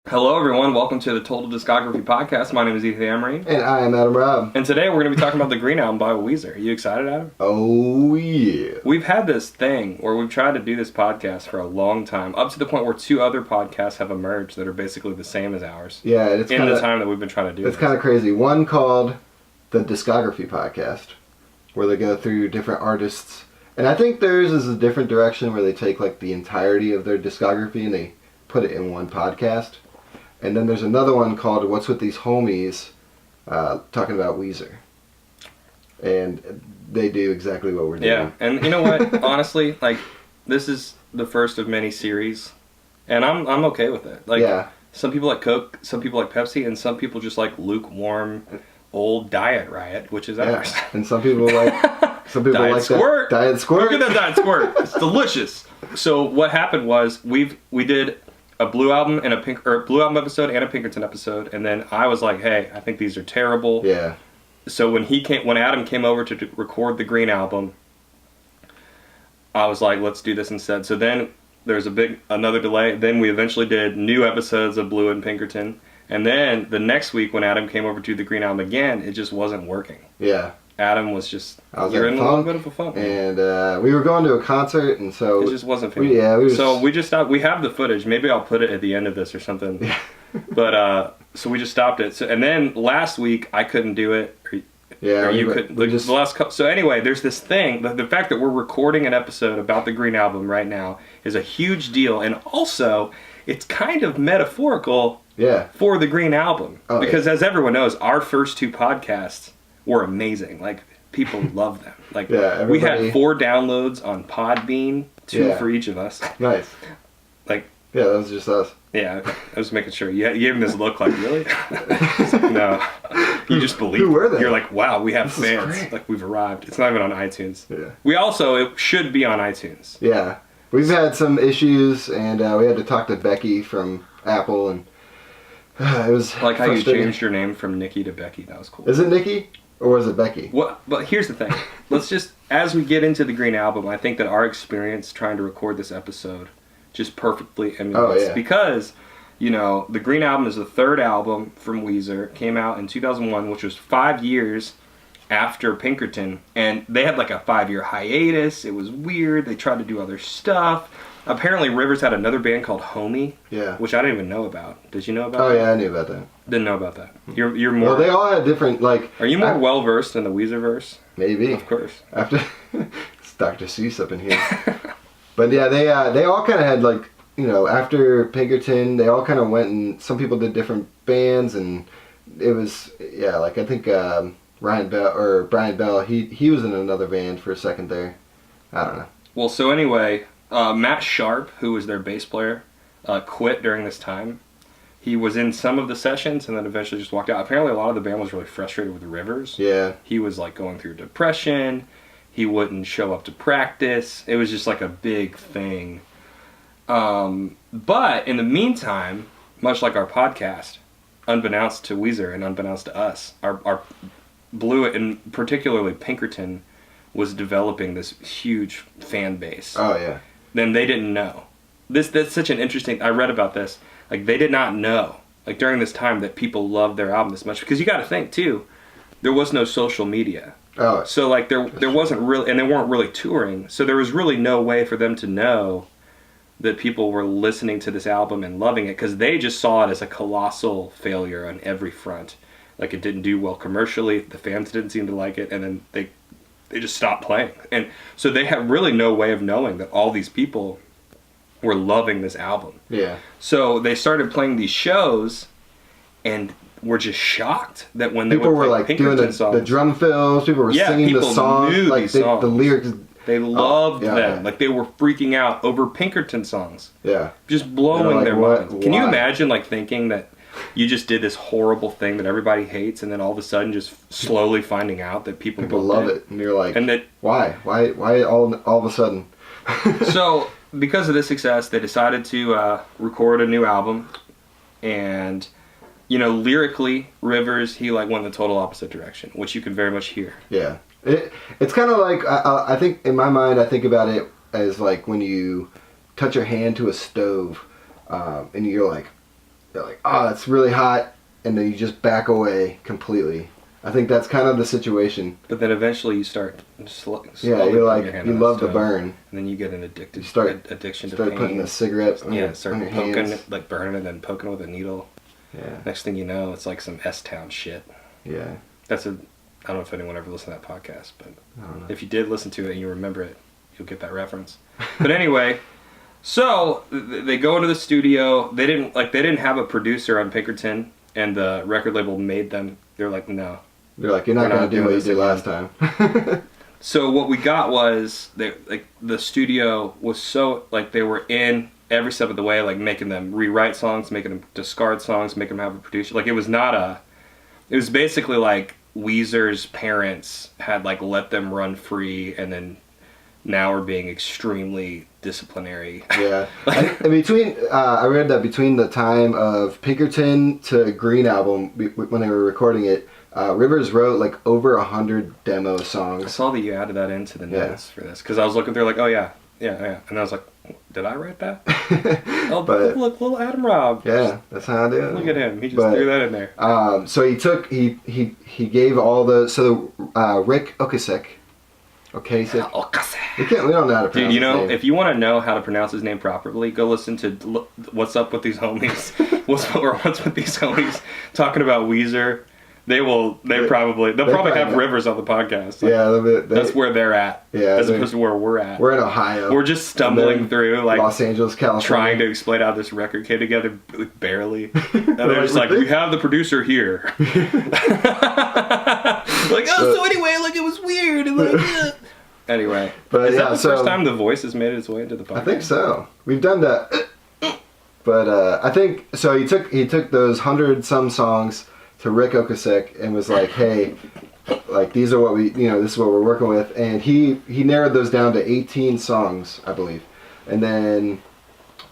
Hello, everyone. Welcome to the Total Discography Podcast. My name is Ethan Amory. And I am Adam Robb. And today we're going to be talking about the Green Album by Weezer. Are you excited, Adam? Oh, yeah. We've had this thing where we've tried to do this podcast for a long time, up to the point where two other podcasts have emerged that are basically the same as ours. Yeah, it's in the time that we've been trying to do this. It's kind of crazy. One called the Discography Podcast, where they go through different artists. And I think theirs is a different direction where they take like the entirety of their discography and they put it in one podcast. And then there's another one called What's With These Homies, talking about Weezer. And they do exactly what we're doing. Yeah, and you know what? Honestly, like, this is the first of many series, and I'm okay with it. Like, yeah. Some people like Coke, some people like Pepsi, and some people just like lukewarm, old Diet Riot, which is ours. Yeah. And some people like Diet like Squirt. That Diet Squirt. Look at that Diet Squirt. It's delicious. So what happened was we did a Blue Album and a Blue Album episode and a Pinkerton episode, and then I was like, "Hey, I think these are terrible." Yeah. So when Adam came over to record the Green Album, I was like, "Let's do this instead." So then there's another delay. Then we eventually did new episodes of Blue and Pinkerton, and then the next week when Adam came over to the Green Album again, it just wasn't working. Yeah. Adam was just you're in a little bit of a funk, and we were going to a concert, and so it just wasn't feeling. We just stopped. We have the footage. Maybe I'll put it at the end of this or something. Yeah. But so we just stopped it. So, and then last week I couldn't do it. Or you couldn't. The last couple. So anyway, there's this thing. The fact that we're recording an episode about the Green Album right now is a huge deal, and also it's kind of metaphorical. Yeah. For the Green Album, because yeah. As everyone knows, our first two podcasts were amazing. Like, people love them. Like, yeah, we had 4 downloads on Podbean, 2 for each of us. Nice. Like, yeah, that was just us. Yeah, okay. I was making sure. You gave him this look like, really? No. You just believe. Who were they? You're like, wow, we have fans. Like, we've arrived. It's not even on iTunes. Yeah. It should be on iTunes. Yeah. We've had some issues, and we had to talk to Becky from Apple, and it was I like how you changed your name from Nikki to Becky. That was cool. Is it Nikki? Or was it Becky? Well, but here's the thing. Let's just, as we get into the Green Album, I think that our experience trying to record this episode just perfectly emulates. Because, you know, the Green Album is the third album from Weezer. It came out in 2001, which was 5 years after Pinkerton. And they had like a 5-year hiatus. It was weird. They tried to do other stuff. Apparently, Rivers had another band called Homie, which I didn't even know about. Did you know about that? Oh, yeah, I knew about that. Didn't know about that. You're more... Well, they all had different, like... Are you more well-versed in the Weezer-verse? Maybe. Of course. After... It's Dr. Seuss up in here. But yeah, they all kind of had, like, you know, after Pinkerton, they all kind of went and... Some people did different bands, and it was... Yeah, like, I think Brian Bell, he was in another band for a second there. I don't know. Well, so anyway... Matt Sharp, who was their bass player, quit during this time. He was in some of the sessions and then eventually just walked out. Apparently a lot of the band was really frustrated with Rivers. Yeah. He was like going through depression. He wouldn't show up to practice. It was just like a big thing. But in the meantime, much like our podcast, unbeknownst to Weezer and unbeknownst to us, our Blue and particularly Pinkerton was developing this huge fan base. Oh, yeah. Then they didn't know. That's such an interesting... I read about this. Like, they did not know, like, during this time that people loved their album this much. Because you got to think, too, there was no social media. Oh. So, like, there wasn't really... And they weren't really touring. So there was really no way for them to know that people were listening to this album and loving it. Because they just saw it as a colossal failure on every front. Like, it didn't do well commercially. The fans didn't seem to like it. And then they just stopped playing. And so they had really no way of knowing that all these people were loving this album. Yeah. So they started playing these shows and were just shocked that when people they would were play like Pinkerton doing songs, the drum fills, people were singing the songs, knew like these songs. The lyrics. They loved them. Yeah. Like, they were freaking out over Pinkerton songs. Yeah. Just blowing like, their minds. Can you why? imagine, like, thinking that you just did this horrible thing that everybody hates, and then all of a sudden just slowly finding out that people love it, and you're like, and that, why all of a sudden? So because of this success, they decided to record a new album, and you know, lyrically, Rivers, he like went the total opposite direction, which you can very much hear. Yeah, it's kind of like I think in my mind I think about it as like when you touch your hand to a stove, and you're like, they're like, oh, it's really hot, and then you just back away completely. I think that's kind of the situation. But then eventually you start slowly you're like, you love the burn. And then you get an addiction to pain. Start putting the cigarettes on start on your poking hands. it, like burning it, and then poking with a needle. Yeah. Next thing you know, it's like some S-Town shit. Yeah. I don't know if anyone ever listened to that podcast, but if you did listen to it and you remember it, you'll get that reference. But anyway, so they go into the studio. They didn't have a producer on Pinkerton, and the record label made them. They're like, no. They're like, you're not going to do what you did last time. So what we got was the studio was so they were in every step of the way, making them rewrite songs, making them discard songs, making them have a producer. It was basically like Weezer's parents had let them run free, and then now are being extremely disciplinary. Yeah. I read that between the time of Pinkerton to Green Album, when they were recording it, Rivers wrote over 100 demo songs. I saw that you added that into the notes for this, because I was looking through oh yeah, and I was like, did I write that? Oh, but look, little Adam Robb. Yeah, that's how I do it. Look at him, he just threw that in there. So he gave all the Rick Ocasek. We don't know how to pronounce Dude, you know, his name. if you want to know how to pronounce his name properly, go listen to What's Up With These Homies. What's with these homies talking about Weezer. They'll probably have Rivers on the podcast. Yeah, that's where they're at. Yeah, as opposed to where we're at. We're in Ohio. We're just stumbling through Los Angeles, California, trying to explain how this record came together, barely. And they're just we have the producer here. So anyway, it was weird. And anyway, but is that the first time The Voice has made its way into the podcast? I think so. We've done that, but I think so. He took those 100-some songs to Rick Ocasek and was like, hey, these are what this is what we're working with, and he narrowed those down to 18 songs, I believe, and then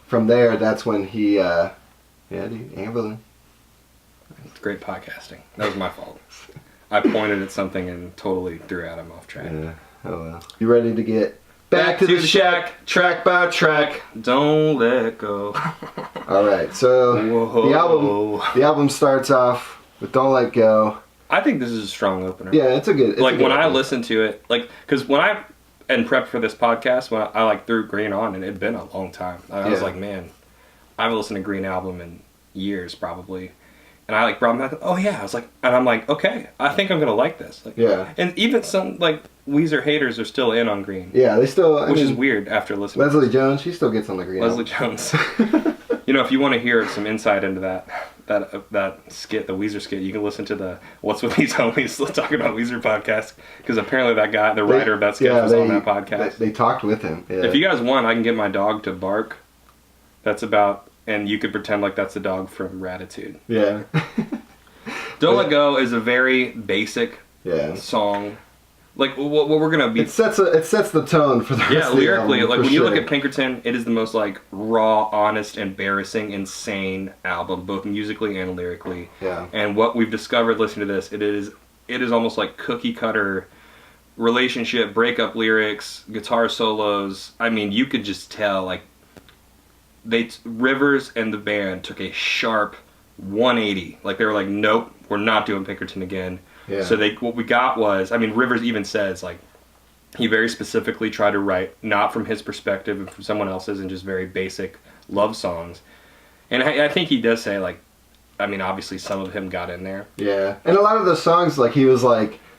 from there, that's when he Amberlin. It's great podcasting. That was my fault. I pointed at something and totally threw Adam off track. Yeah. Oh well. You ready to get back to the shack, track by track? Don't let go. All right. So the album starts off with "Don't Let Go." I think this is a strong opener. Yeah, it's a good. When I listened to it, because when I prepped for this podcast, when I threw Green on, and it had been a long time. I was like, man, I haven't listened to Green album in years, probably. And I brought him back. Oh yeah, I was and I'm like, okay, I think I'm gonna like this. And even some Weezer haters are still in on Green. Yeah, they still. Which is weird after listening. Leslie Jones, she still gets on the Green. Leslie Jones. If you want to hear some insight into that skit, the Weezer skit, you can listen to the What's With These Homies talking about Weezer podcast, because apparently that guy, the writer of that skit, was on that podcast. They talked with him. Yeah. If you guys want, I can get my dog to bark. That's about. And you could pretend that's the dog from Ratatouille. Yeah. Don't Let Go is a very basic song. What we're gonna be. It sets the tone for the rest of the lyrically, album, when you look at Pinkerton, it is the most raw, honest, embarrassing, insane album, both musically and lyrically. Yeah. And what we've discovered listening to this, it is almost like cookie cutter relationship, breakup lyrics, guitar solos. I mean, you could just tell Rivers and the band took a sharp 180. They were like, nope, we're not doing Pinkerton again. Yeah. So what we got was, Rivers even says he very specifically tried to write not from his perspective and from someone else's, and just very basic love songs. And I think he does say obviously some of him got in there. Yeah, and a lot of the songs he was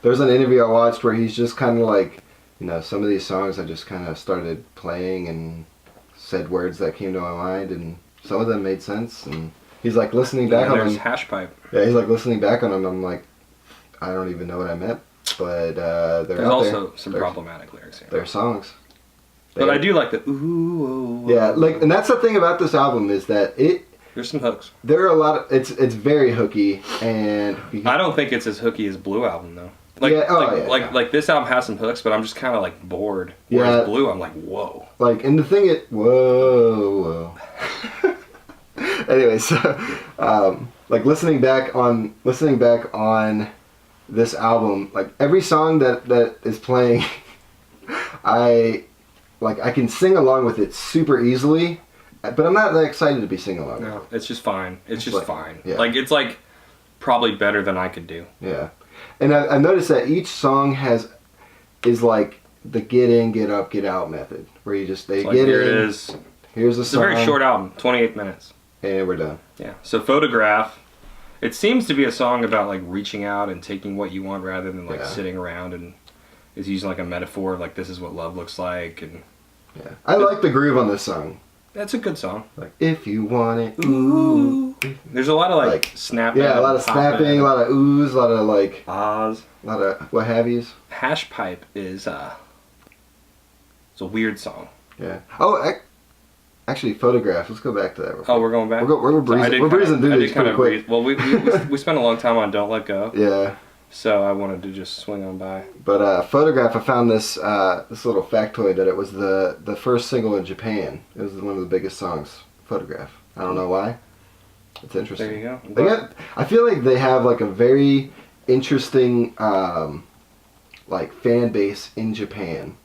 there's an interview I watched where he's just kind of some of these songs I just kind of started playing and said words that came to my mind, and some of them made sense, and he's listening back on them. There's Hash Pipe. Yeah, he's listening back on them. I'm I don't even know what I meant, but there's also some problematic lyrics here. They're songs. But I do like the ooh. Yeah, and that's the thing about this album is that there's some hooks. There are a lot of it's very hooky, and I don't think it's as hooky as Blue album though. This album has some hooks, but I'm just kind of bored. Whereas Blue, I'm whoa. And the thing whoa. Anyway, so listening back on this album, every song that is playing, I can sing along with it super easily, but I'm not that excited to be singing along. No, it's just fine. It's just fine. Yeah. Like, it's like probably better than I could do. Yeah. And I noticed that each song is like the get in, get up, get out method. Where you just, they It's get here in. it is. Here's a song. It's a very short album, 28 minutes. And we're done. Yeah. So Photograph, it seems to be a song about like reaching out and taking what you want rather than like sitting around, and is using like a metaphor of like this is what love looks like. And yeah. I like the groove on this song. That's a good song. Like, if you want it, ooh. There's a lot of like snapping. Yeah, a lot of snapping, a lot of oohs, a lot of like ahs, a lot of what have yous. Hash Pipe is it's a weird song. Yeah. Oh, actually, Photograph. Let's go back to that. Oh, we're going back. We're breezing through these pretty quick. Well, we spent a long time on Don't Let Go. Yeah. So I wanted to just swing on by. But Photograph, I found this this little factoid that it was the first single in Japan. It was one of the biggest songs. Photograph. I don't know why. It's interesting. There you go. I feel like they have like a very interesting like fan base in Japan.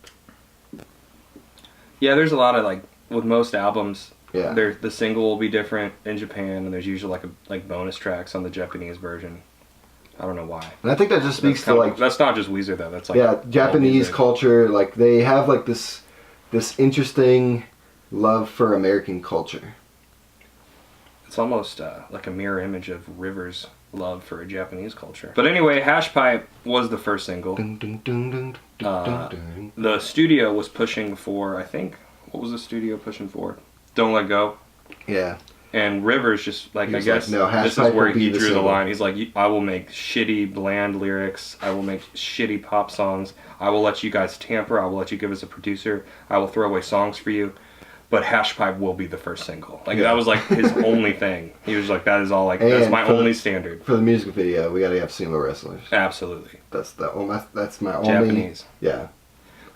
Yeah, there's a lot of like with most albums. Yeah. The single will be different in Japan, and there's usually like bonus tracks on the Japanese version. I don't know why. And I think that just speaks to like that's not just Weezer though. That's like Japanese culture. Like they have like this interesting love for American culture. It's almost like a mirror image of River's love for Japanese culture. But anyway, Hash Pipe was the first single. The studio was pushing for, I think, what was the studio pushing for? Don't Let Go. Yeah. And Rivers just, like, I guess like, no, this is where he drew the line. He's like, I will make shitty, bland lyrics. I will make shitty pop songs. I will let you guys tamper. I will let you give us a producer. I will throw away songs for you. But Hash Pipe will be the first single. Like, that was, like, his only thing. He was like, that is all, like, that's my only standard. For the music video, we gotta have sumo wrestlers. Absolutely. That's my only... Japanese. Yeah.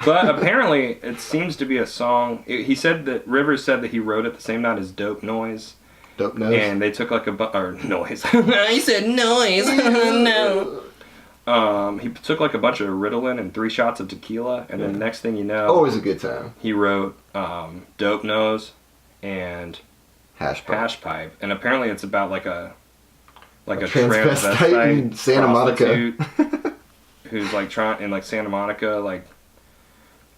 But apparently, it seems to be a song... He said that... Rivers said that he wrote it the same night as Dope Noise. Dope Noise? And they took, like, or noise. He said noise. No. He took like a bunch of Ritalin and 3 shots of tequila, and then next thing you know, always a good time. He wrote "Dope Nose" and Hash Pipe, and apparently it's about like a transvestite in Santa Monica who's like trying in like Santa Monica. Like,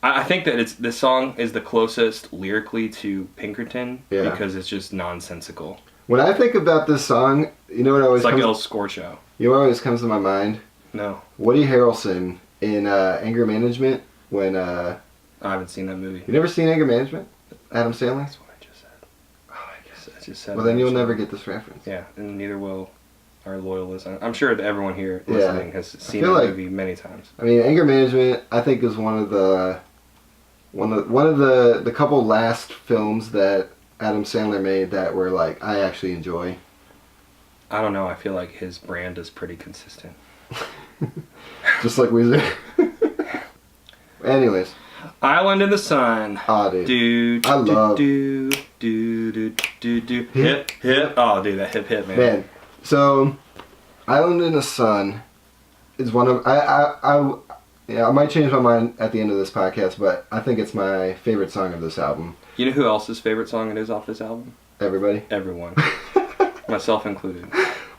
I think that this song is the closest lyrically to Pinkerton because it's just nonsensical. When I think about this song, you know what always it's like El Scorcho. You know what always comes to my mind? No. Woody Harrelson in Anger Management when I haven't seen that movie. You never seen Anger Management? Adam Sandler? That's what I just said. Oh, I guess I just said. Well, then you'll never get this reference. Yeah, and neither will our loyal listeners. I'm sure that everyone here listening has seen that movie many times. I mean, Anger Management, I think, is one of the couple last films that Adam Sandler made that were like I actually enjoy. I don't know. I feel like his brand is pretty consistent. Just like Weezer. Anyways. Island in the Sun. Ah, dude. I love. Hip. Oh, dude, that hip, man. So, Island in the Sun is one of I might change my mind at the end of this podcast, but I think it's my favorite song of this album. You know who else's favorite song it is off this album? Everybody. Everyone. Myself included.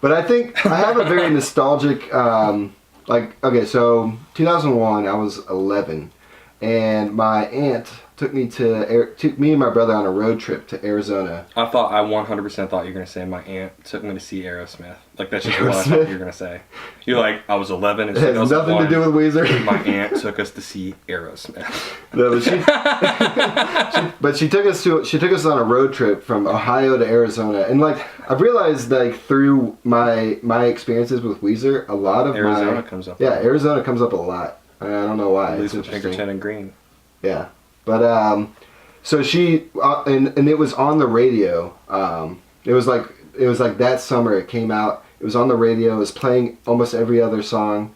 But I think I have a very nostalgic, okay, so 2001, I was 11, and my aunt took me and my brother on a road trip to Arizona. I 100% thought you were going to say my aunt took me to see Aerosmith. Like, that's just what I thought you were going to say. You're like, I was 11 and it has nothing to do with Weezer. My aunt took us to see Aerosmith. No, but she took us on a road trip from Ohio to Arizona, and like I've realized like through my experiences with Weezer, a lot of Arizona comes up. Yeah, Arizona comes up a lot. I don't know why. At least with Pinkerton and Green. Yeah. But so she and it was on the radio. It was like that summer it came out. It was on the radio. It was playing almost every other song.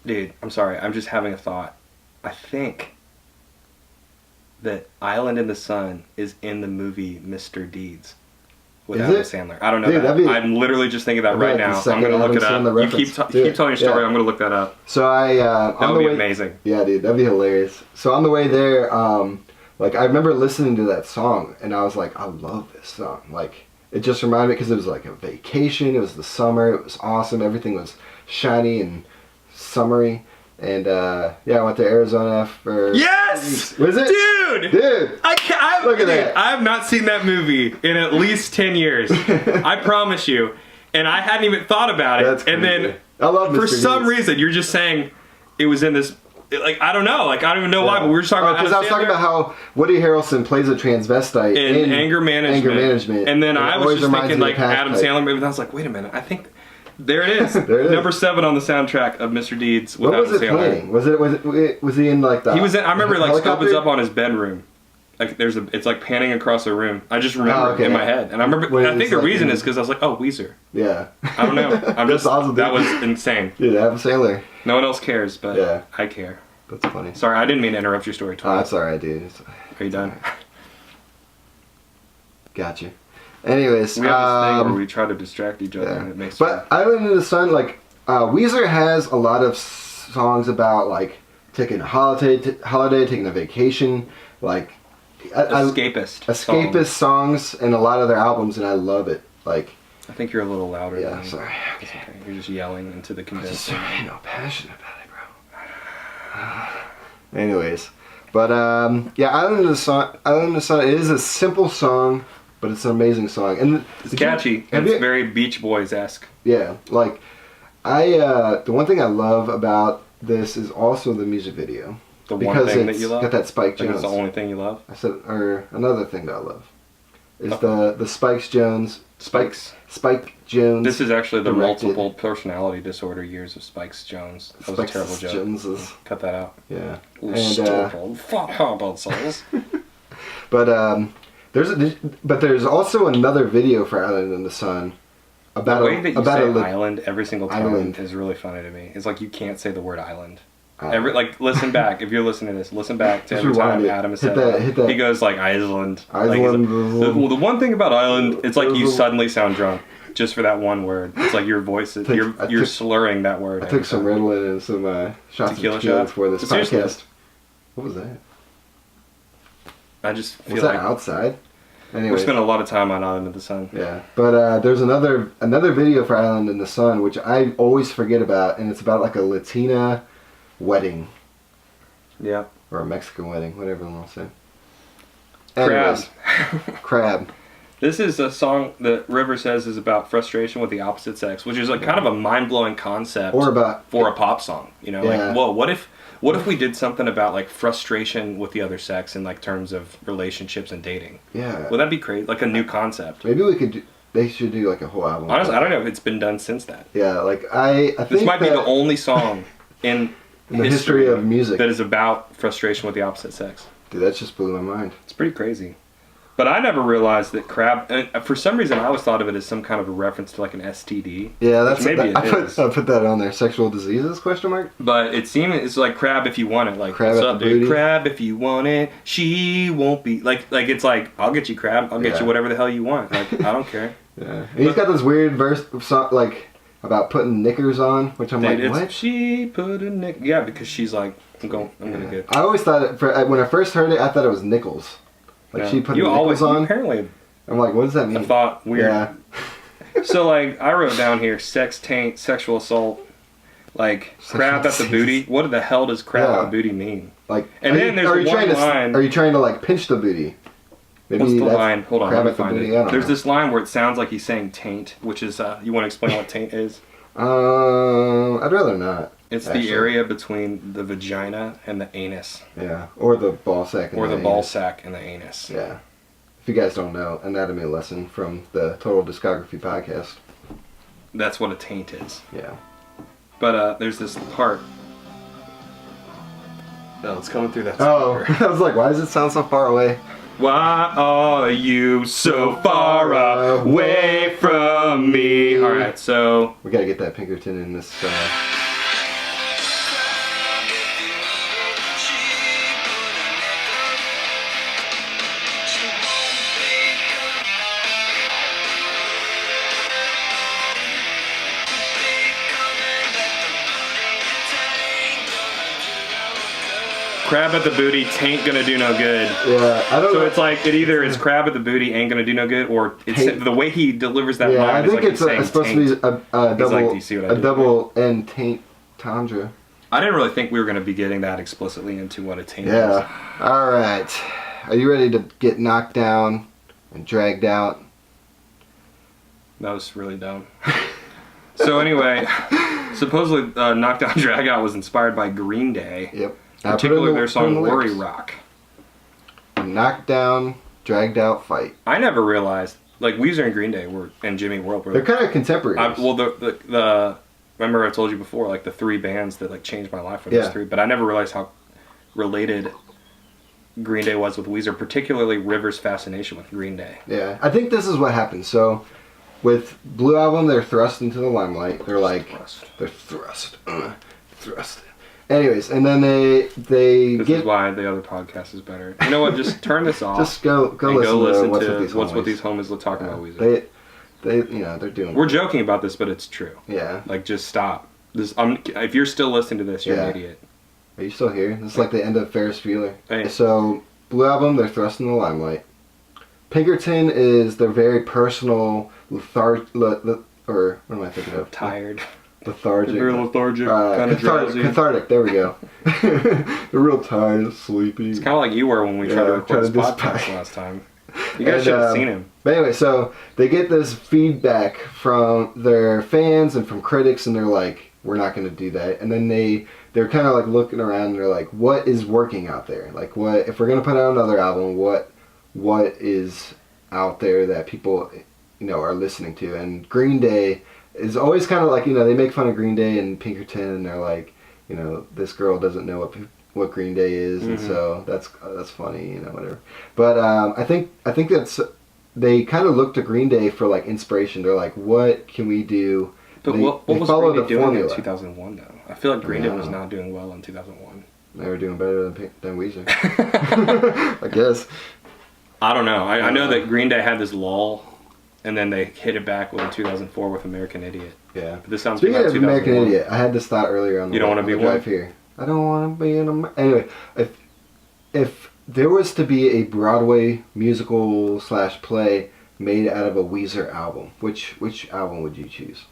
Dude, I'm sorry. I'm just having a thought. I think that Island in the Sun is in the movie Mr. Deeds with Adam Sandler. I don't know. Dude, I'm literally just thinking that right now. I'm gonna look it up. You keep telling your story. I'm gonna look that up. So that would be amazing. Yeah, dude, that'd be hilarious. So on the way there, Like, I remember listening to that song, and I was like, I love this song. Like, it just reminded me, because it was like a vacation, it was the summer, it was awesome, everything was shiny and summery. And, I went to Arizona for... Yes! Was it? Dude! Dude! Look at that. I have not seen that movie in at least 10 years. I promise you. And I hadn't even thought about it. That's crazy. And then, I love for Mr. some Deeds. reason, you're just saying it was in this... Like, I don't know. Like, I don't even know why, but we were just talking about... Because I was talking about how Woody Harrelson plays a transvestite in Anger Management. And then I was just thinking, like, Adam Sandler movie. And I was like, wait a minute. I think... There it is. There it is. Number 7 on the soundtrack of Mr. Deeds. What was it playing? Was he in like the? He was in. I remember like helicopter? opens up on his bedroom. Like it's like panning across a room. I just remember it in my head, and I remember. I think the reason is because I was like, oh, Weezer. Yeah. I don't know. I'm just. Awesome, that was insane. Dude, Adam Sandler. No one else cares, but I care. That's funny. Sorry, I didn't mean to interrupt your story. Oh, that's alright, dude. Are you done? Gotcha. Anyways, we have this thing where we try to distract each other, and it makes. But Island in the Sun, like Weezer has a lot of songs about like taking a holiday, taking a vacation, like escapist songs, and a lot of their albums, and I love it. Like, I think you're a little louder. Yeah, sorry. Okay. You're just yelling into the condenser. I'm no passionate about it, bro. Anyways, but Island in the Sun. Island in the Sun. It is a simple song. But it's an amazing song, and it's catchy. And it's very Beach Boys-esque. Yeah, like the one thing I love about this is also the music video. The one thing that you love. Got that Spike Jones. It's the only thing you love. I said, or another thing that I love is the Spike Jones. Spike Jones. This is actually the multiple personality disorder years of Spike Jones. That was a terrible joke. Joneses. Cut that out. Yeah. And But there's also another video for Island in the Sun about the way that you say island every single time is really funny to me. It's like you can't say the word island. Listen back if you're listening to this. Listen back to every time Adam has said that. He goes like Island. Island. Like, the one thing about island, it's like you suddenly sound drunk just for that one word. It's like your voice is you're slurring that word. I took some Ritalin and some shots of tequila before this podcast. What was that? I just feel was that outside? Anyways. We spent a lot of time on Island in the Sun. Yeah, but there's another video for Island in the Sun, which I always forget about, and it's about like a Latina wedding. Yeah. Or a Mexican wedding, whatever you want to say. Anyways, Crab. This is a song that River says is about frustration with the opposite sex, which is like kind of a mind-blowing concept for a pop song. You know, like, whoa, what if we did something about like frustration with the other sex in like terms of relationships and dating? Yeah. Would that be crazy? Like a new concept. Maybe we could they should do like a whole album. Honestly, I don't know if it's been done since that. Yeah, like I think this might be the only song in the history of music that is about frustration with the opposite sex. Dude, that just blew my mind. It's pretty crazy. But I never realized that crab. And for some reason, I always thought of it as some kind of a reference to like an STD. Yeah, that's maybe I put that on there. Sexual diseases ? But it seemed it's like crab if you want it. Like crab what's up, dude? Crab if you want it. She won't be like it's like I'll get you crab. I'll get you whatever the hell you want. Like I don't care. Yeah, and he's got this weird verse like about putting knickers on, which I'm like, what? She put a knick. Yeah, because she's like, I'm gonna get. I always thought when I first heard it, I thought it was nickels. Like she put nickels on. Apparently. I'm like, what does that mean? I thought weird. Yeah. So like I wrote down here, sex taint, sexual assault, like crab at the booty. What the hell does crab at the booty mean? Like, and then there's one line. Are you trying to like pinch the booty? Maybe what's the line? Hold on, let me find it. There's know. This line where it sounds like he's saying taint, which is you want to explain what taint is? I'd rather not. It's the area between the vagina and the anus. Yeah, or the ball sack. Or the ball sack and the anus. Yeah. If you guys don't know, anatomy lesson from the Total Discography podcast. That's what a taint is. Yeah. But there's this part. Oh, it's coming through that. Oh, I was like, why does it sound so far away? Why are you so far away from me? All right, so we gotta get that Pinkerton in this. Crab at the booty, tain't gonna do no good. Yeah, I don't know. So it's like, it either is crab at the booty, ain't gonna do no good, or it's the way he delivers that line I think is like it's supposed to be a double N taint tandra. I didn't really think we were gonna be getting that explicitly into what a taint is. Yeah. Alright. Are you ready to get knocked down and dragged out? That was really dumb. So anyway, supposedly Knockdown Drag Out was inspired by Green Day. Yep. Particularly their song Worry Rock. Knockdown, dragged out fight. I never realized, like Weezer and Green Day and Jimmy World were... They're kind of contemporaries. Remember I told you before, like the three bands that like changed my life were those three, but I never realized how related Green Day was with Weezer, particularly River's fascination with Green Day. Yeah, I think this is what happened. So, with Blue Album, they're thrust into the limelight. They're like, they're thrust. Anyways, and then they This is why the other podcast is better. You know what? Just turn this off. Just go listen to What's With These Homies talking about Weezer. They're doing. We're joking about this, but it's true. Yeah. Like, just stop. If you're still listening to this, you're an idiot. Are you still here? This is like the end of Ferris Bueller. Hey. So, Blue Album, they're thrust in the limelight. Pinkerton is their very personal or what am I thinking of? Tired. Lethargic. Very lethargic. Kind of drowsy. Cathartic. There we go. They're real tired, sleepy. It's kind of like you were when we tried to record this podcast last time. You guys should have seen him. But anyway, so they get this feedback from their fans and from critics, and they're like, "We're not going to do that." And then they're kind of like looking around, and they're like, "What is working out there? Like, what if we're going to put out another album? What is out there that people, are listening to?" And Green Day is always kind of like, they make fun of Green Day and Pinkerton, and they're like, this girl doesn't know what Green Day is, and so that's funny, whatever. But I think that's, they kind of look to Green Day for like inspiration. They're like, what can we do? But what was Green Day doing in 2001 though? I feel like Green Day was not doing well in 2001. They were doing better than Weezer, I guess. I don't know. I know that Green Day had this lull, and then they hit it back in 2004 with American Idiot. Yeah. But this sounds Speaking of American Idiot, I had this thought earlier on the drive here. I don't want to be an American. Anyway, if there was to be a Broadway musical / play made out of a Weezer album, which album would you choose?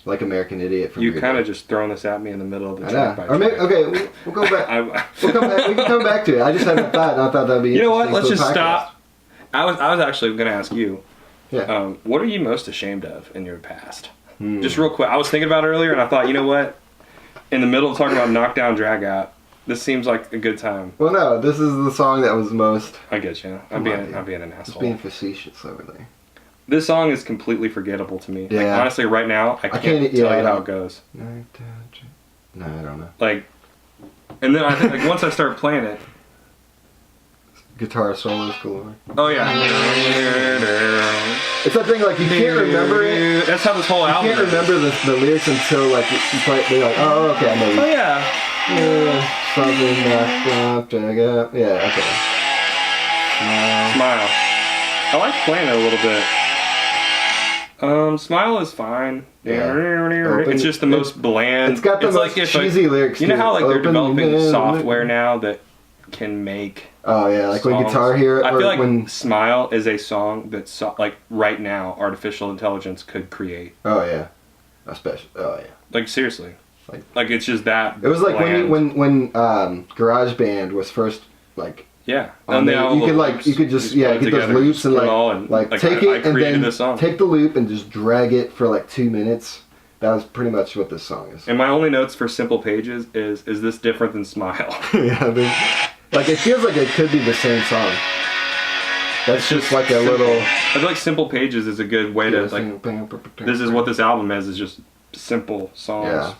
Like American Idiot from You kind of just throwing this at me in the middle of the track by track. Okay, we'll go back. We can come back to it. I just had a thought, and I thought that'd be. You know what? Let's just stop. I was actually going to ask you. Yeah. What are you most ashamed of in your past? Just real quick. I was thinking about it earlier, and I thought, you know what? In the middle of talking about Knockdown Drag Out, this seems like a good time. Well, no, this is the song that was most. I get you. I'm being an asshole. Just being facetious over there. This song is completely forgettable to me. Yeah. Like, honestly, right now, I can't tell you how it goes. No, I don't know. Like, and then I think like once I start playing it. Guitar solos galore. Oh yeah. It's that thing like you can't remember it. That's how this whole album. You can't remember the lyrics until like you play. They're like, oh okay, I know. Oh yeah. Something knocked drag out. Yeah, okay. Smile. I like playing it a little bit. Smile is fine. Yeah. It's just the most bland. It's got the most cheesy lyrics. You know how like they're developing software now that can make. Oh yeah, like songs. when Guitar Hero. I feel like when Smile is a song that's like right now artificial intelligence could create. Oh yeah, especially. Oh yeah. Like seriously. Like it's just that. It was like when GarageBand was first like. Yeah, and you could just get those loops and take it and then take the loop and just drag it for like 2 minutes. That was pretty much what this song is. And my only notes for Simple Pages is this different than Smile? Yeah, like it feels like it could be the same song. That's just like a little. I feel like Simple Pages is a good way to like. This is what this album is just simple songs. Yeah.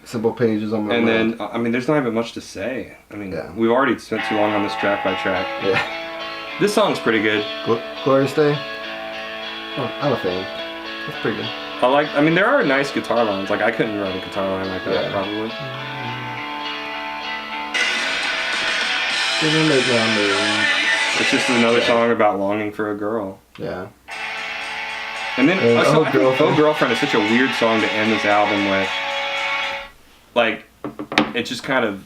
Simple Pages on my mind. And then, I mean, there's not even much to say. I mean, we've already spent too long on this track by track. Yeah. This song's pretty good. Glorious Day? Oh, I'm a fan. That's pretty good. I mean, there are nice guitar lines. Like, I couldn't write a guitar line like that, probably. It's just another song about longing for a girl. Yeah. And then, I think Oh Girlfriend is such a weird song to end this album with. Like, it just kind of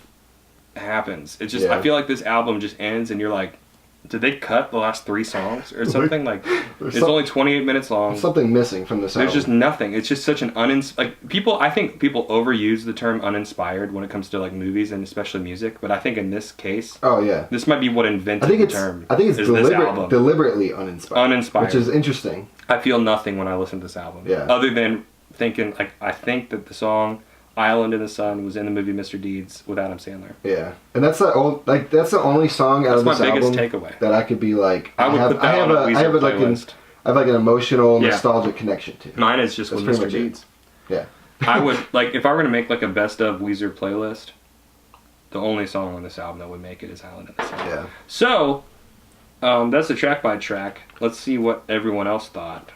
happens. It just I feel like this album just ends and you're like, did they cut the last 3 songs or something? Like, it's only 28 minutes long. There's something missing from this album. There's just nothing. It's just such an I think people overuse the term uninspired when it comes to like movies and especially music. But I think in this case, this might be what invented the term. I think it's deliberately uninspired. Uninspired, which is interesting. I feel nothing when I listen to this album. Yeah. Other than thinking, like, I think that the song "Island in the Sun" was in the movie Mr. Deeds with Adam Sandler. Yeah, and that's the only song out of this album. That's my biggest takeaway. That I could be like, I have like an emotional, nostalgic connection to. Mine is just with Mr. Deeds. Yeah. I would like if I were to make like a best of Weezer playlist. The only song on this album that would make it is "Island in the Sun." Yeah. So, that's the track by track. Let's see what everyone else thought.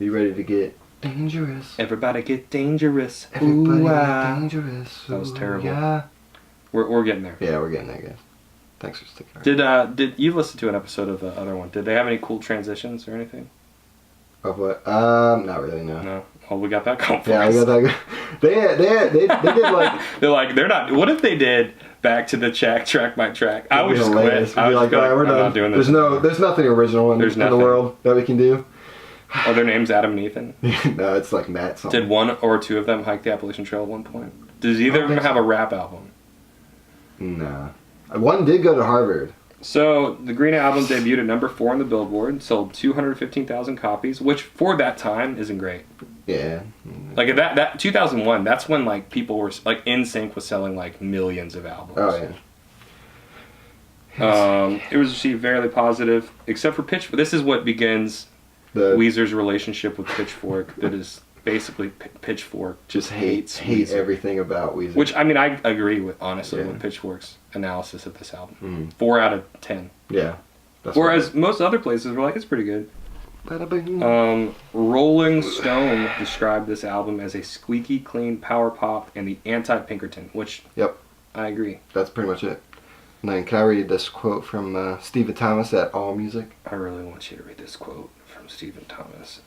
You ready to get dangerous? Everybody get dangerous. Everybody get dangerous. That was terrible. Yeah. We're getting there. Yeah, we're getting there, guys. Thanks for sticking around. Did you listen to an episode of the other one? Did they have any cool transitions or anything? Of what? Not really. No. No. Well, we got that going for us. Yeah, we got that. They did like. they're not. What if they did back to the track by track? I would just quit. I would like, alright, we're done. Not doing this. There's nothing original in the world that we can do. Are their names Adam and Ethan? No, it's like Matt something. Did one or two of them hike the Appalachian Trail at one point? Does either of them have a rap album? Nah. One did go to Harvard. So, the Green Album debuted at number 4 on the Billboard, sold 215,000 copies, which for that time isn't great. Yeah. Like, that 2001, that's when, like, people were, like, NSYNC was selling, like, millions of albums. Oh, yeah. It was received very positive, except for Pitchfork. This is what begins Weezer's relationship with Pitchfork, that is basically Pitchfork just hates Weezer. Everything about Weezer. Which, I mean, I agree with, honestly, with Pitchfork's analysis of this album. 4 out of 10. Yeah. Whereas most other places were like, it's pretty good. Rolling Stone described this album as a squeaky clean power pop and the anti-Pinkerton, which I agree. That's pretty much it. And then can I read this quote from Stephen Thomas at AllMusic? I really want you to read this quote from Stephen Thomas.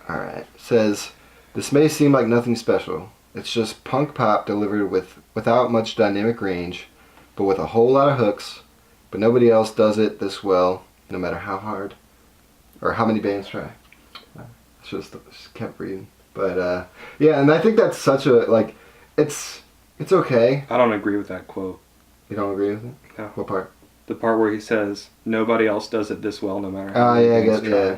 Alright. It says, "This may seem like nothing special. It's just punk pop delivered without much dynamic range, but with a whole lot of hooks. But nobody else does it this well, no matter how hard or how many bands try." Just kept reading. But yeah, and I think that's such a it's okay. I don't agree with that quote. You don't agree with it? No. What part? The part where he says, "Nobody else does it this well, no matter how many bands try." Yeah.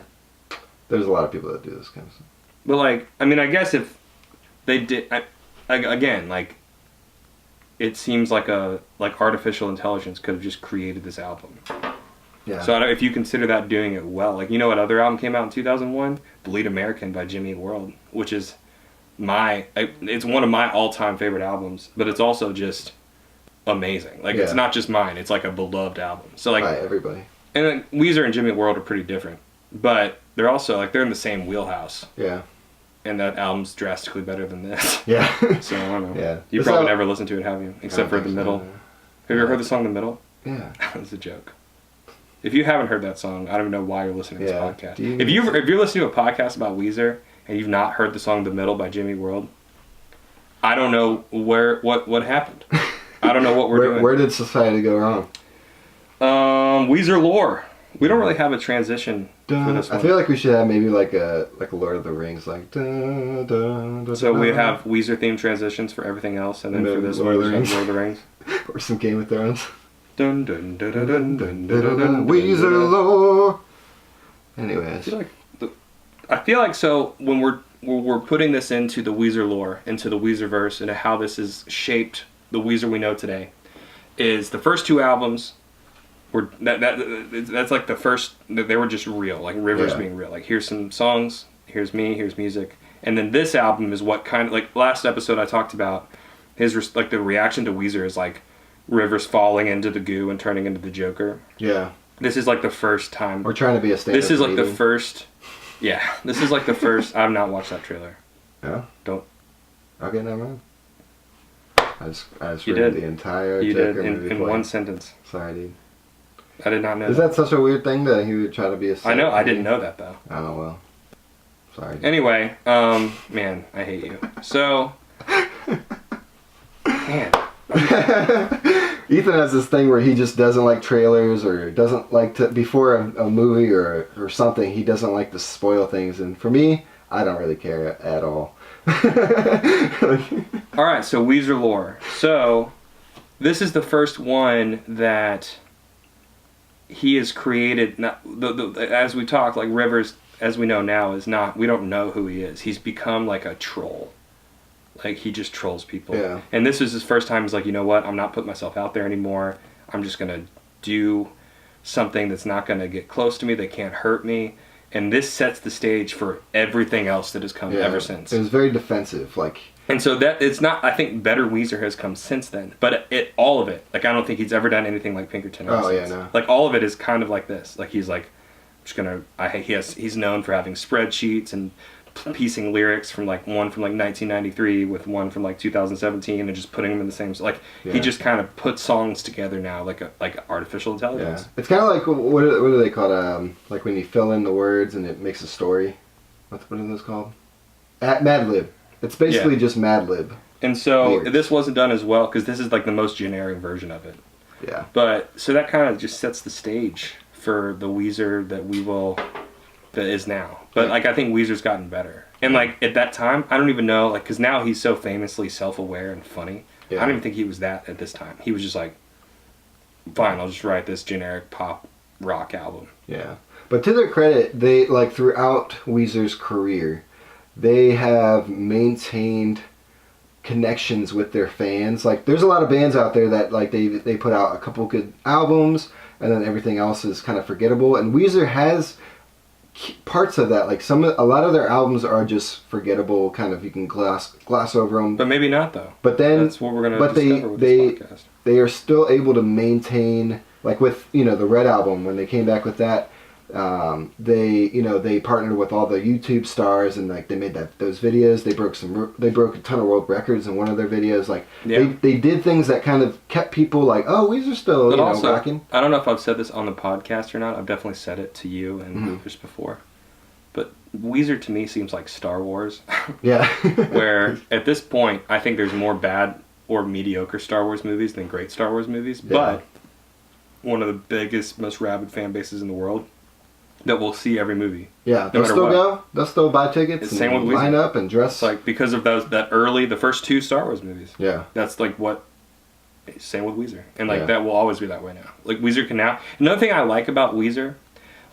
There's a lot of people that do this kind of stuff. But like, I mean, I guess if they did, again, like, it seems like artificial intelligence could have just created this album. Yeah. So if you consider that doing it well, like, you know what other album came out in 2001? Bleed American by Jimmy Eat World, which is it's one of my all-time favorite albums, but it's also just amazing. Like, it's not just mine; it's like a beloved album. So like, everybody. And then Weezer and Jimmy Eat World are pretty different, but they're also like they're in the same wheelhouse. Yeah. And that album's drastically better than this. Yeah. So I don't know. Yeah. You probably never listened to it, have you? Except for The Middle. Have you ever heard the song The Middle? Yeah. That was a joke. If you haven't heard that song, I don't even know why you're listening to this podcast. If you're listening to a podcast about Weezer and you've not heard the song The Middle by Jimmy Eat World, I don't know what happened. I don't know what we're doing. Where did society go wrong? Weezer lore. We don't really have a transition for this one. I feel like we should have maybe like a Lord of the Rings, like. So we have Weezer themed transitions for everything else, and then for this one, Lord of the Rings, or some Game of Thrones. Dun dun dun dun dun dun dun. Weezer lore. Anyways, I feel like so when we're putting this into the Weezer lore, into the Weezer verse, into how this has shaped the Weezer we know today, is the first 2 albums. That's like the first. They were just real, like Rivers being real. Like, here's some songs, here's me, here's music, and then this album is what kind of, like, last episode I talked about his like the reaction to Weezer is like Rivers falling into the goo and turning into the Joker. Yeah. This is like the first time we're trying to be a stand-up. This is like the first. Yeah, this is like the first. I've not watched that trailer. Yeah. Don't. Okay, never mind. I just read the entire Joker movie in one sentence. Sorry, dude. I did not know. Is that such a weird thing that he would try to be a? I know. I didn't know that though. Oh well. Sorry. Anyway, man, I hate you. So, Man. Ethan has this thing where he just doesn't like trailers or doesn't like to, before a movie or something, he doesn't like to spoil things. And for me, I don't really care at all. Alright, so Weezer lore. So, this is the first one that he has created. Not, as we talk, like Rivers, as we know now, is not, we don't know who he is. He's become like a troll. Like, he just trolls people. Yeah. And this is his first time. He's like, you know what? I'm not putting myself out there anymore. I'm just going to do something that's not going to get close to me, that can't hurt me. And this sets the stage for everything else that has come ever since. It was very defensive. And so that, it's not, I think better Weezer has come since then. But all of it, like, I don't think he's ever done anything like Pinkerton. Oh, yeah, no. Like, all of it is kind of like this. Like, he's like, I'm just going to, he's known for having spreadsheets and piecing lyrics from like one from like 1993 with one from like 2017 and just putting them in the same, like he just kind of puts songs together now like artificial intelligence. It's kind of like what do they call it? Like when you fill in the words and it makes a story. What are those called? Mad Lib. It's basically just Mad Lib. And so lyrics. This wasn't done as well because this is like the most generic version of it. Yeah. But so that kind of just sets the stage for the Weezer that is now. But like I think Weezer's gotten better. And like at that time, I don't even know, like, because now he's so famously self-aware and funny. I don't even think he was that at this time. He was just like, fine, I'll just write this generic pop rock album. Yeah. But to their credit, they, like, throughout Weezer's career, they have maintained connections with their fans. Like, there's a lot of bands out there that, like, they put out a couple good albums, and then everything else is kind of forgettable. And Weezer has parts of that, like a lot of their albums are just forgettable, kind of, you can gloss over them. But maybe not though. But then that's what we're gonna discover with this podcast. They are still able to maintain, like with the Red album when they came back with that. They partnered with all the YouTube stars and like they made those videos. They broke a ton of world records in one of their videos. Like they did things that kind of kept people like, oh, Weezer still rocking. I don't know if I've said this on the podcast or not. I've definitely said it to you and just before. But Weezer to me seems like Star Wars. Yeah. Where at this point I think there's more bad or mediocre Star Wars movies than great Star Wars movies. Yeah. But one of the biggest, most rabid fan bases in the world that will see every movie. Yeah, they'll still go. They'll still buy tickets and line up and dress. It's like because of the first two Star Wars movies. Yeah. That's like what. Same with Weezer, and like that will always be that way now. Like Weezer can now. Another thing I like about Weezer,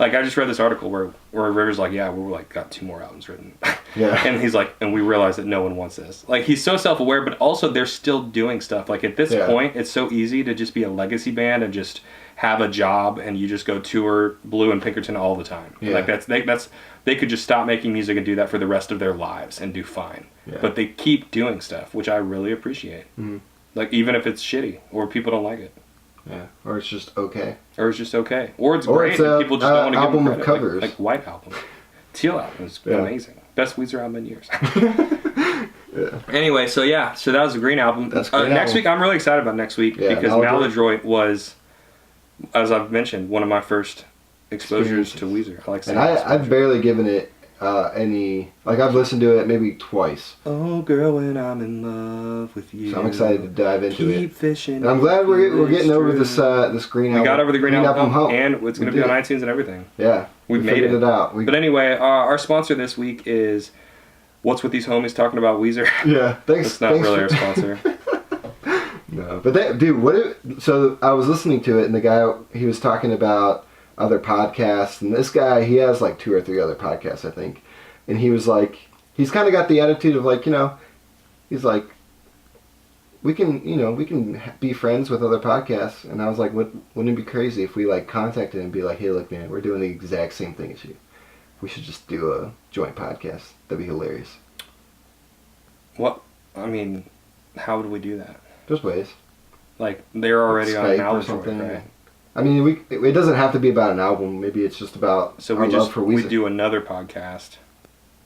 like I just read this article where Rivers like, yeah, we're like got 2 more albums written. Yeah. And he's like, and we realize that no one wants this. Like he's so self-aware, but also they're still doing stuff. Like at this point, it's so easy to just be a legacy band and just have a job and you just go tour Blue and Pinkerton all the time. Yeah. Like they could just stop making music and do that for the rest of their lives and do fine. Yeah. But they keep doing stuff, which I really appreciate. Mm-hmm. Like even if it's shitty or people don't like it. Yeah. Or it's just okay. Or it's great and people just don't want to give them credit. Of covers. Like White Album. Teal Album is amazing. Best Weezer album in years. Yeah. Anyway, so that was the Green Album. Next week, I'm really excited about next week because Maladroit was, as I've mentioned, one of my first exposures to Weezer. I like and I've barely given it any, like I've listened to it maybe twice. Oh girl, when I'm in love with you. So I'm excited to dive into it. Keep fishing. And I'm glad we're getting over this Green Album. We got over the Green Album hump, and it's going to be on iTunes and everything. Yeah. We figured it out. But anyway, our sponsor this week is What's With These Homies Talking About Weezer. Yeah, thanks. That's not really our sponsor. No, but so I was listening to it, and the guy, he was talking about other podcasts, and this guy, he has like 2 or 3 other podcasts, I think, and he was like, he's kind of got the attitude of like, he's like, we can be friends with other podcasts, and I was like, wouldn't it be crazy if we like contacted him and be like, hey, look, man, we're doing the exact same thing as you. We should just do a joint podcast. That'd be hilarious. What? I mean, how would we do that? There's ways. Like, they're already on an album, something, right? I mean, it doesn't have to be about an album. Maybe it's just about our love for Weezer. We do another podcast.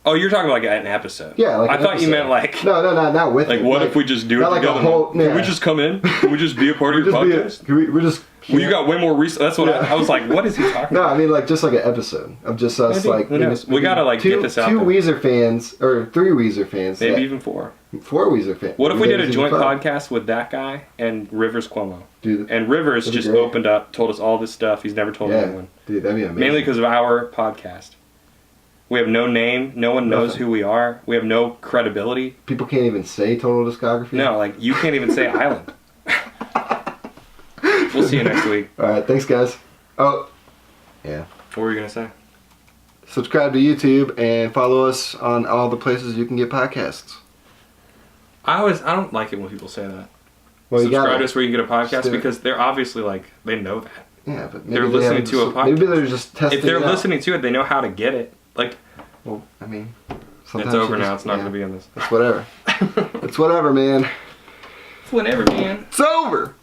Oh, you're talking like an episode. Yeah, like I thought you meant like... No, not with like, it. What if we just do it together? Can we just come in? Can we just be a part of your podcast? We're just Well, you got way more research. That's what I was like. What is he talking No, about? I mean like just like an episode of just us Maybe. Who knows? We gotta like get this out two there. Weezer fans or 3 Weezer fans. Maybe even 4. 4 Weezer fans. What if we did a joint podcast with that guy and Rivers Cuomo? Dude, and Rivers just opened up, told us all this stuff he's never told anyone. Dude, that'd be amazing. Mainly because of our podcast. We have no name. No one knows who we are. We have no credibility. People can't even say total discography. No, like you can't even say Island. We'll see you next week. All right, thanks, guys. Oh, yeah. What were you gonna say? Subscribe to YouTube and follow us on all the places you can get podcasts. I don't like it when people say that. Well, subscribe to us where you can get a podcast because they're obviously like they know that. Yeah, but maybe they're listening to a podcast. Maybe they're just testing. If they're listening to it, they know how to get it. Like, well, I mean, it's over now. It's not gonna be in this. It's whatever. It's whatever, man. It's whatever, man. It's over.